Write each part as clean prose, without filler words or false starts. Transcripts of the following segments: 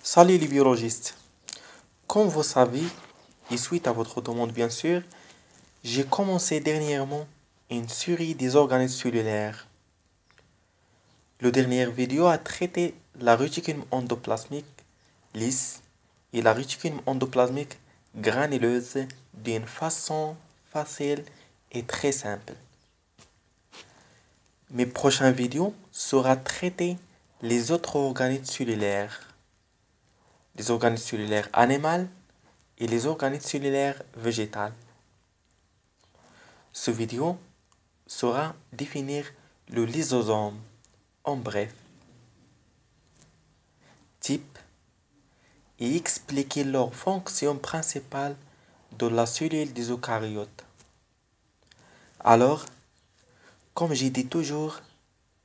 Salut les biologistes. Comme vous savez, et suite à votre demande bien sûr, j'ai commencé dernièrement une série des organismes cellulaires. La dernière vidéo a traité la réticulum endoplasmique lisse et la réticulum endoplasmique granuleuse d'une façon facile et très simple. Mes prochaines vidéos seront traiter les autres organismes cellulaires, les organismes cellulaires animaux et les organismes cellulaires végétaux. Ce vidéo sera définir le lysosome, en bref, type et expliquer leur fonction principale de la cellule des eucaryotes. Alors, comme j'ai dit toujours,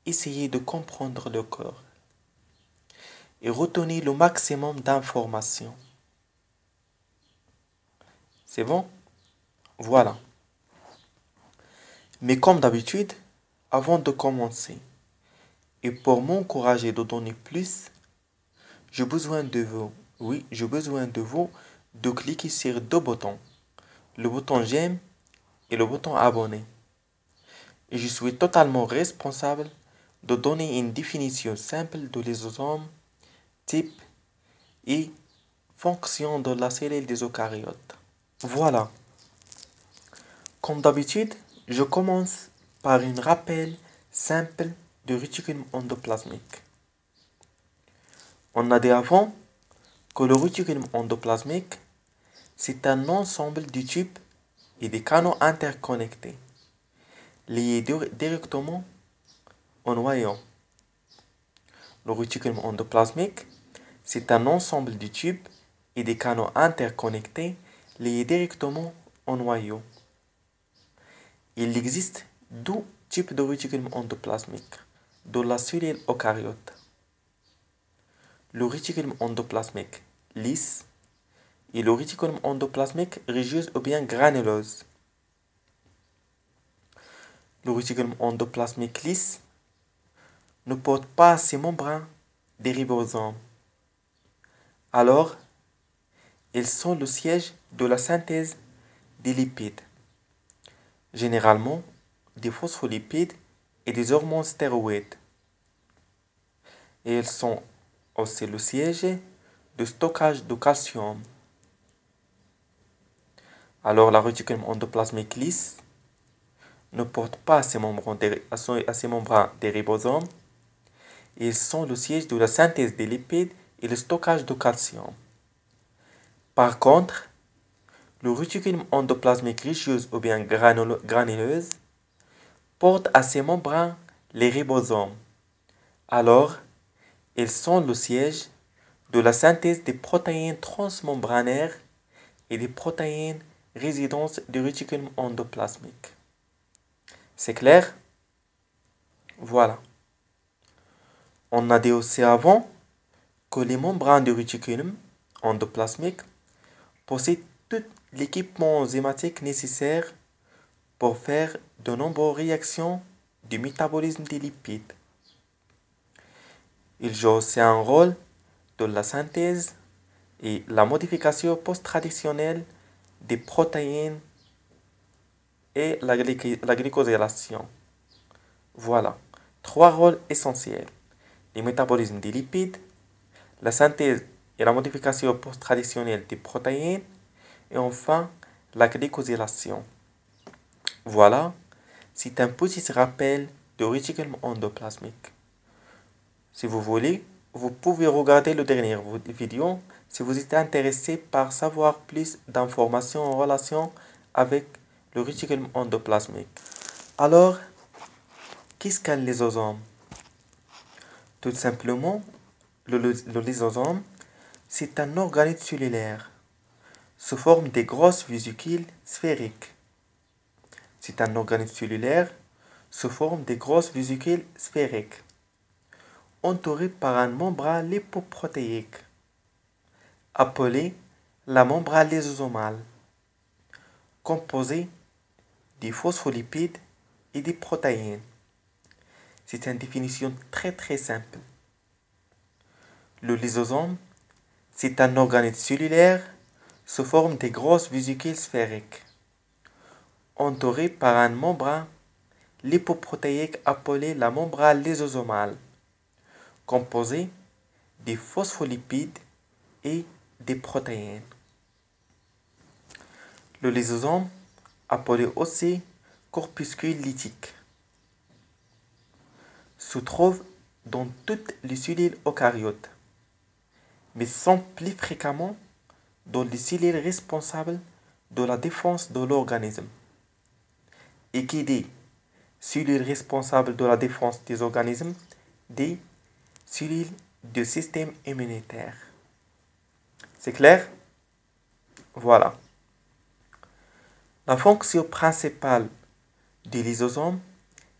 essayez de comprendre le corps et retenez le maximum d'informations. C'est bon? Voilà. Mais comme d'habitude, avant de commencer, et pour m'encourager de donner plus, j'ai besoin de vous, de cliquer sur deux boutons, le bouton j'aime et le bouton abonner. Et je suis totalement responsable de donner une définition simple de lysosome, type et fonction de la cellule des eucaryotes. Voilà. Comme d'habitude, je commence par un rappel simple du réticulum endoplasmique. On a dit avant que le réticulum endoplasmique, c'est un ensemble de tubes et de canaux interconnectés, liés directement au noyau. Le réticulum endoplasmique, c'est un ensemble de tubes et de canaux interconnectés, liés directement au noyau. Il existe deux types de réticulum endoplasmique de la cellule eucaryote. Le réticulum endoplasmique lisse et le réticulum endoplasmique rugueuse ou bien granuleuse. Le réticulum endoplasmique lisse ne porte pas ses membranes des ribosomes. Alors, ils sont le siège de la synthèse des lipides, généralement des phospholipides et des hormones stéroïdes. Et ils sont aussi le siège de stockage de calcium. Alors, la réticulum endoplasmique lisse ne porte pas à ses membranes des ribosomes. Ils sont le siège de la synthèse des lipides et le stockage de calcium. Par contre, le réticulum endoplasmique rugueuse ou bien granuleuse porte à ses membranes les ribosomes. Alors, ils sont le siège de la synthèse des protéines transmembranaires et des protéines résidentes du réticulum endoplasmique. C'est clair? Voilà. On a dit aussi avant que les membranes du réticulum endoplasmique possèdent tout l'équipement enzymatique nécessaire pour faire de nombreuses réactions du métabolisme des lipides. Il joue aussi un rôle de la synthèse et la modification post-traditionnelle des protéines et la glycosylation. Voilà, trois rôles essentiels. Le métabolisme des lipides, la synthèse et la modification post-traditionnelle des protéines, et enfin la glycosylation. Voilà, c'est un petit rappel du réticulum endoplasmique. Si vous voulez, vous pouvez regarder la dernière vidéo si vous êtes intéressé par savoir plus d'informations en relation avec le réticulum endoplasmique. Alors, qu'est-ce qu'un lysosome? Tout simplement, le lysosome, c'est un organisme cellulaire sous forme de grosses vésicules sphériques. C'est un organisme cellulaire sous forme de grosses vésicules sphériques, entouré par une membrane lipoprotéique, appelée la membrane lysosomale, composée des phospholipides et des protéines. C'est une définition très simple. Le lysosome, C'est un organisme cellulaire sous forme de grosses vésicules sphériques, entourées par une membrane lipoprotéique appelée la membrane lysosomale, composée des phospholipides et des protéines. Le lysosome, appelé aussi corpuscule lithique, se trouve dans toutes les cellules eucaryotes, mais sont plus fréquemment dans les cellules responsables de la défense de l'organisme. Et qui dit cellules responsables de la défense des organismes dit cellules du système immunitaire. C'est clair? Voilà. La fonction principale du lysosome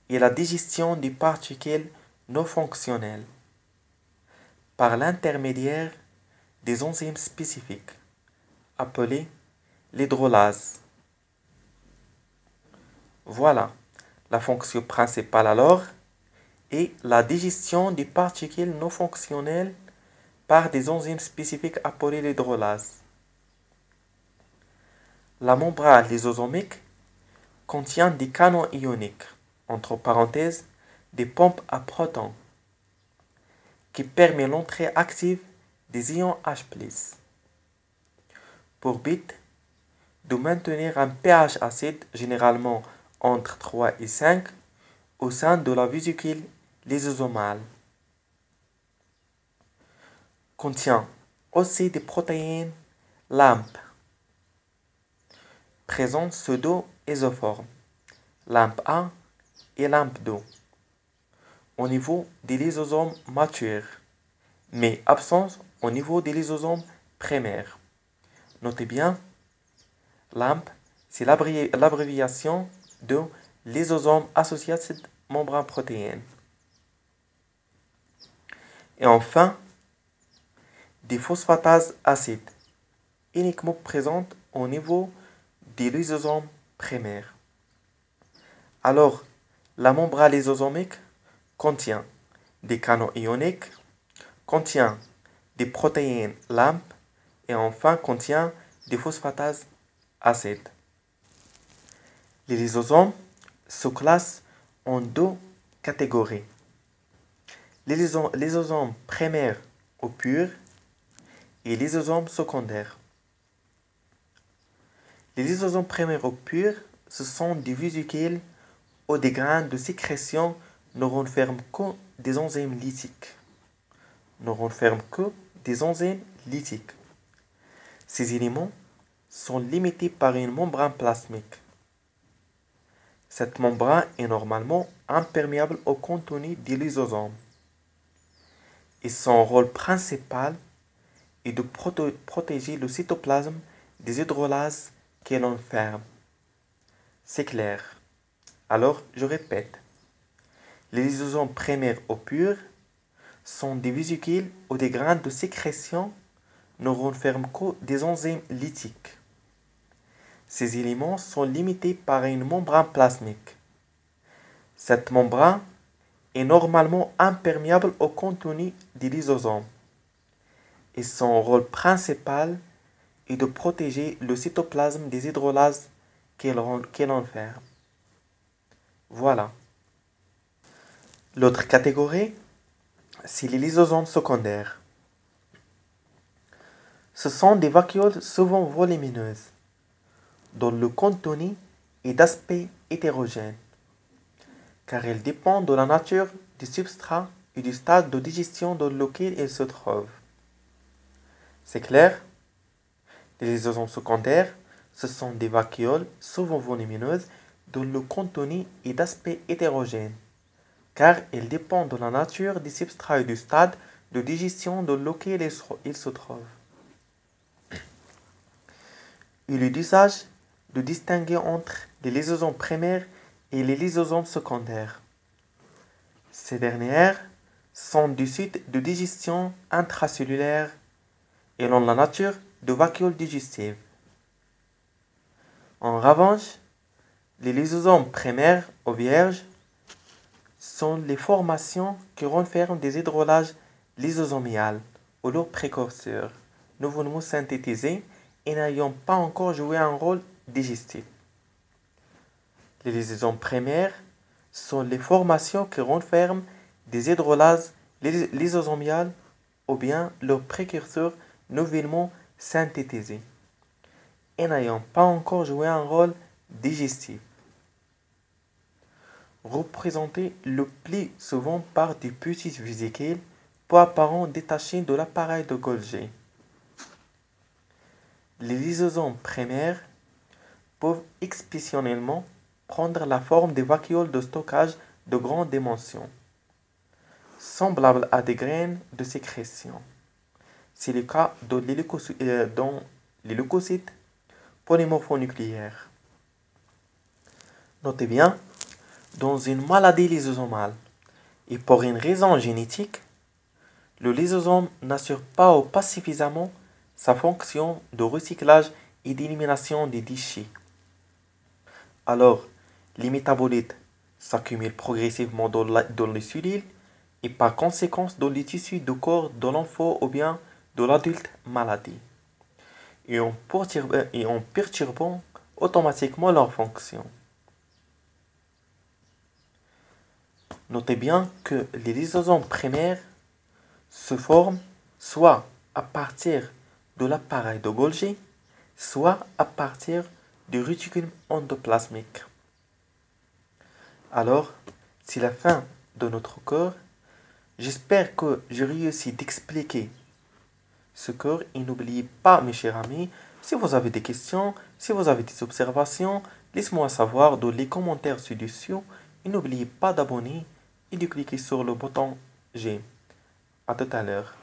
est la digestion des particules non fonctionnelles par l'intermédiaire des enzymes spécifiques appelées l'hydrolase. Voilà. La fonction principale alors est la digestion des particules non fonctionnelles par des enzymes spécifiques appelées l'hydrolase. La membrane lysosomique contient des canaux ioniques, entre parenthèses, des pompes à protons, qui permet l'entrée active des ions H+, pour but de maintenir un pH acide, généralement entre 3 et 5, au sein de la vésicule lysosomale. Contient aussi des protéines LAMP, présentes sous dos isoforme, LAMP1 et LAMP2, au niveau des lysosomes matures, mais absentes au niveau des lysosomes primaires. Notez bien, LAMP, c'est l'abréviation de lysosome associated membrane protéine. Et enfin, des phosphatases acides, uniquement présentes au niveau des lysosomes primaires. Alors, la membrane lysosomique contient des canaux ioniques, contient des protéines LAMP et enfin contient des phosphatases acides. Les lysosomes se classent en deux catégories. Les lysosomes primaires ou purs et les lysosomes secondaires. Les lysosomes primaires ou purs, ce sont des vésicules ou des graines de sécrétion ne renferment que des enzymes lytiques. Ces éléments sont limités par une membrane plasmique. Cette membrane est normalement imperméable au contenu des lysosomes. Et son rôle principal est de protéger le cytoplasme des hydrolases qu'elle enferme. C'est clair. Alors, je répète. Les lysosomes primaires ou purs sont des vésicules ou des graines de sécrétion ne renferment que des enzymes lytiques. Ces éléments sont limités par une membrane plasmique. Cette membrane est normalement imperméable au contenu des lysosomes. Et son rôle principal est de protéger le cytoplasme des hydrolases qu'elle enferme. Voilà. L'autre catégorie, c'est les lysosomes secondaires. Ce sont des vacuoles souvent volumineuses, dont le contenu est d'aspect hétérogène, car elles dépendent de la nature du substrat et du stade de digestion dans lequel elles se trouvent. C'est clair? Les lysosomes secondaires, ce sont des vacuoles souvent volumineuses dont le contenu est d'aspect hétérogène, car elles dépendent de la nature du substrat et du stade de digestion dans lequel ils se trouvent. Il est d'usage de distinguer entre les lysosomes primaires et les lysosomes secondaires. Ces dernières sont du site de digestion intracellulaire et ont la nature de vacuoles digestives. En revanche, les lysosomes primaires ou vierges sont les formations qui renferment des hydrolases lysosomiales ou leurs précurseurs, nouvellement synthétisés et n'ayant pas encore joué un rôle digestif. Les lysosomes primaires sont les formations qui renferment des hydrolases lysosomiales ou bien leurs précurseurs nouvellement synthétisés et n'ayant pas encore joué un rôle digestif, représentés le plus souvent par des petites vésicules peu apparentes détachées de l'appareil de Golgi. Les lysosomes primaires peuvent exceptionnellement prendre la forme des vacuoles de stockage de grande dimension, semblables à des graines de sécrétion. C'est le cas dans les leucocytes polymorphonucléaires. Notez bien, dans une maladie lysosomale et pour une raison génétique, le lysosome n'assure pas ou pas suffisamment sa fonction de recyclage et d'élimination des déchets. Alors, les métabolites s'accumulent progressivement dans les cellules et par conséquent dans les tissus du corps de l'enfant ou bien de l'adulte malade et en perturbant automatiquement leur fonction. Notez bien que les lysosomes primaires se forment soit à partir de l'appareil de Golgi, soit à partir du réticulum endoplasmique. Alors, c'est la fin de notre cours. J'espère que j'ai réussi d'expliquer ce cours et n'oubliez pas, mes chers amis, si vous avez des questions, si vous avez des observations, laissez-moi savoir dans les commentaires ci-dessous et n'oubliez pas d'abonner et de cliquer sur le bouton j'aime. À tout à l'heure.